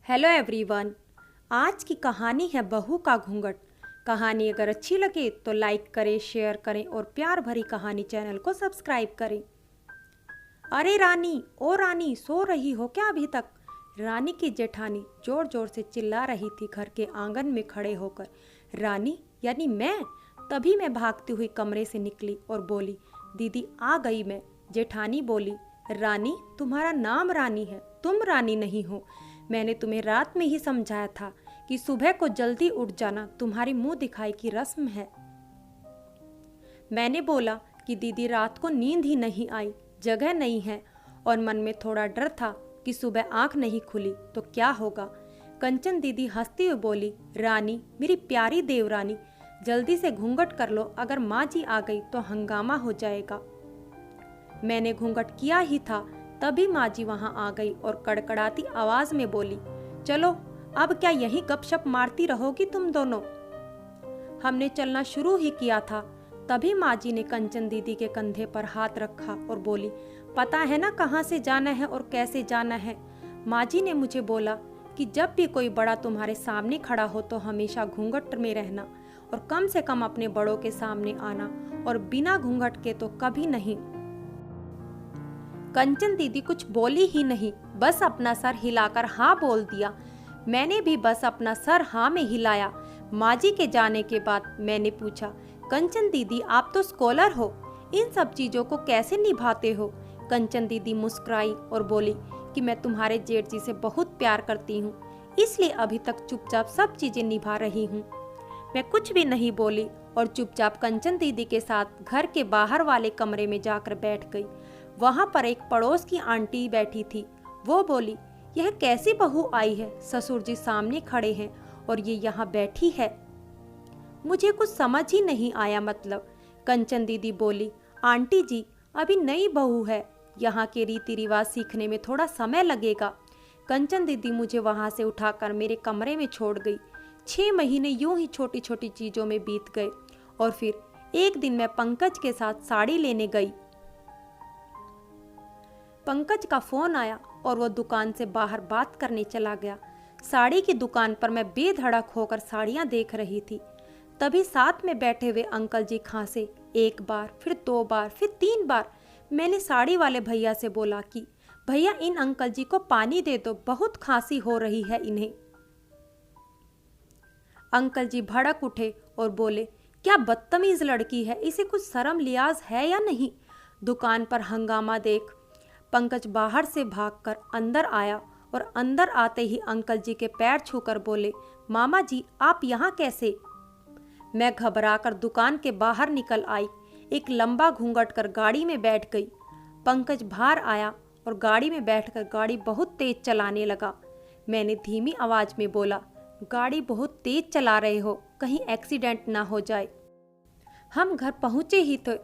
Hello everyone. आज की कहानी है बहू का घूंघट। कहानी अगर अच्छी लगे तो लाइक करें, शेयर करें और प्यार भरी कहानी चैनल को सब्सक्राइब करें। अरे रानी, ओ रानी, सो रही हो क्या अभी तक? रानी की जेठानी जोर जोर से चिल्ला रही थी घर के आंगन में खड़े होकर। रानी यानी मैं। तभी मैं भागती हुई कमरे से निकली और बोली, दीदी आ गई मैं। जेठानी बोली, रानी तुम्हारा नाम रानी है, तुम रानी नहीं हो। मैंने तुम्हें रात में ही समझाया था कि सुबह को जल्दी उठ जाना तुम्हारी मुंह दिखाई की रस्म है। मैंने बोला कि दीदी रात को नींद ही नहीं आई, जगह नहीं है, और मन में थोड़ा डर था कि सुबह आंख नहीं खुली तो क्या होगा। कंचन दीदी हंसती हुई बोली, रानी मेरी प्यारी देवरानी, जल्दी से घूंघट कर लो, अगर माँ जी आ गई तो हंगामा हो जाएगा। मैंने घूंघट किया ही था तभी माँ जी वहां आ गई और कड़कड़ाती आवाज में बोली, चलो अब क्या यही गपशप मारती रहोगी तुम दोनों? हमने चलना शुरू ही किया था तभी माँ जी ने कंचन दीदी के कंधे पर हाथ रखा और बोली, पता है ना कहाँ से जाना है और कैसे जाना है? माँ जी ने मुझे बोला कि जब भी कोई बड़ा तुम्हारे सामने खड़ा हो तो हमेशा घूंघट में रहना और कम से कम अपने बड़ों के सामने आना, और बिना घूंघट के तो कभी नहीं। कंचन दीदी कुछ बोली ही नहीं, बस अपना सर हिलाकर हाँ बोल दिया। मैंने भी बस अपना सर हाँ में हिलाया। माँ जी के जाने के बाद मैंने पूछा, कंचन दीदी आप तो स्कॉलर हो, इन सब चीजों को कैसे निभाते हो? कंचन दीदी मुस्कुराई और बोली कि मैं तुम्हारे जेठ जी से बहुत प्यार करती हूँ, इसलिए अभी तक चुपचाप सब चीजें निभा रही हूँ। मैं कुछ भी नहीं बोली और चुपचाप कंचन दीदी के साथ घर के बाहर वाले कमरे में जाकर बैठ गई। वहां पर एक पड़ोस की आंटी बैठी थी। वो बोली, यह कैसी बहू आई है? ससुर जी सामने खड़े हैं और ये यहाँ बैठी है। मुझे कुछ समझ ही नहीं आया मतलब। कंचन दीदी बोली, आंटी जी अभी नई बहू है, यहाँ के रीति रिवाज सीखने में थोड़ा समय लगेगा। कंचन दीदी मुझे वहां से उठाकर मेरे कमरे में छोड़ गई। 6 महीने यूं ही छोटी छोटी चीजों में बीत गए और फिर एक दिन मैं पंकज के साथ साड़ी लेने गई। पंकज का फोन आया और वो दुकान से बाहर बात करने चला गया। साड़ी की दुकान पर मैं बेधड़क होकर साड़ियां देख रही थी। तभी साथ में बैठे हुए अंकल जी खांसे, 1 बार, फिर 2 बार, फिर 3 बार। मैंने साड़ी वाले भैया से बोला कि भैया इन अंकल जी को पानी दे दो, बहुत खांसी हो रही है इन्हें। अंकल जी भड़क उठे और बोले, क्या बदतमीज लड़की है, इसे कुछ शर्म लिहाज है या नहीं? दुकान पर हंगामा देख पंकज बाहर से भागकर अंदर आया और अंदर आते ही अंकल जी के पैर छूकर बोले, मामा जी आप यहाँ कैसे? मैं घबराकर दुकान के बाहर निकल आई, एक लंबा घूंघट कर गाड़ी में बैठ गई। पंकज बाहर आया और गाड़ी में बैठकर गाड़ी बहुत तेज चलाने लगा। मैंने धीमी आवाज में बोला, गाड़ी बहुत तेज चला रहे हो, कहीं एक्सीडेंट ना हो जाए। हम घर पहुंचे ही थे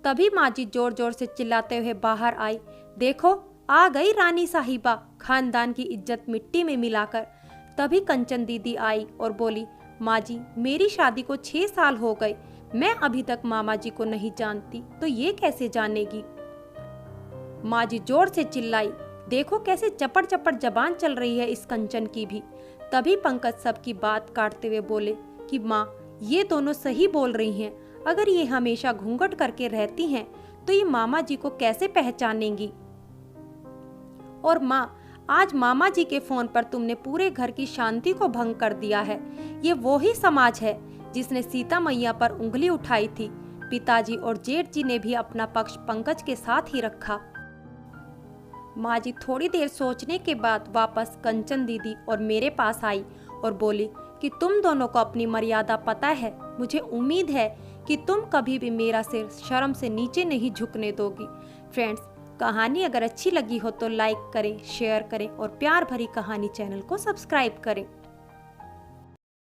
तभी माँ जी जोर जोर से चिल्लाते हुए बाहर आई, देखो आ गई रानी साहिबा, खानदान की इज्जत मिट्टी में मिलाकर। तभी कंचन दीदी आई और बोली, माँ जी मेरी शादी को 6 साल हो गए, मैं अभी तक मामा जी को नहीं जानती, तो ये कैसे जानेगी? माँ जी जोर से चिल्लाई, देखो कैसे चपड़ चपड़ जबान चल रही है इस कंचन की भी। तभी पंकज सबकी बात काटते हुए बोले कि माँ ये दोनों सही बोल रही हैं, अगर ये हमेशा घूंघट करके रहती हैं तो ये मामा जी को कैसे पहचानेंगी? और माँ आज मामा जी के फोन पर तुमने पूरे घर की शांति को भंग कर दिया है। ये वो ही समाज है जिसने सीता मैया पर उंगली उठाई थी। पिताजी और जेठ जी ने भी अपना पक्ष पंकज के साथ ही रखा। माँ जी थोड़ी देर सोचने के बाद वापस कंचन दीदी और मेरे पास आई और बोली कि तुम दोनों को अपनी मर्यादा पता है, मुझे उम्मीद है कि तुम कभी भी मेरा सिर शर्म से नीचे नहीं झुकने दोगी। फ्रेंड्स, कहानी अगर अच्छी लगी हो तो लाइक करें, शेयर करें और प्यार भरी कहानी चैनल को सब्सक्राइब करें।